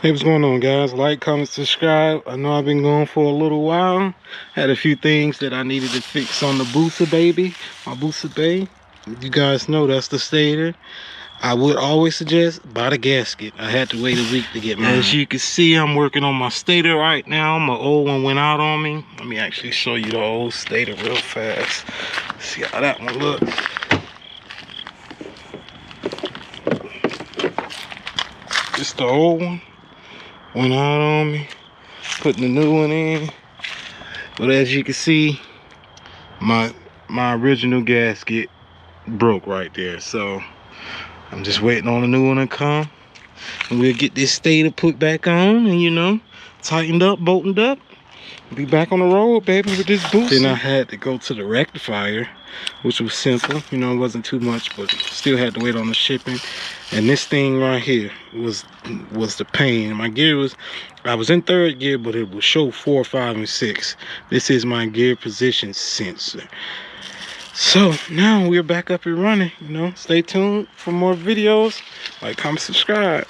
Hey, what's going on, guys? Like, comment, subscribe. I know I've been going for a little while. Had a few things that I needed to fix on the booster baby, my booster bay. You guys know that's the stator. I would always suggest buy the gasket. I had to wait a week to get mine. As you can see, I'm working on my stator right now. My old one went out on me. Let me actually show you the old stator real fast. See how that one looks. It's the old one. Went out on me. Putting the new one in. But as you can see, my original gasket broke right there. So I'm just waiting on a new one to come. And we'll get this stator put back on and, you know, tightened up, bolted up. Be back on the road, baby, with this booster. Then I had to go to the rectifier, which was simple. You know, it wasn't too much, but still had to wait on the shipping. And this thing right here was the pain. My gear was, I was in third gear, but it would show 4, 5, and 6. This is my gear position sensor. So now we're back up and running. You know, stay tuned for more videos. Like, comment, subscribe.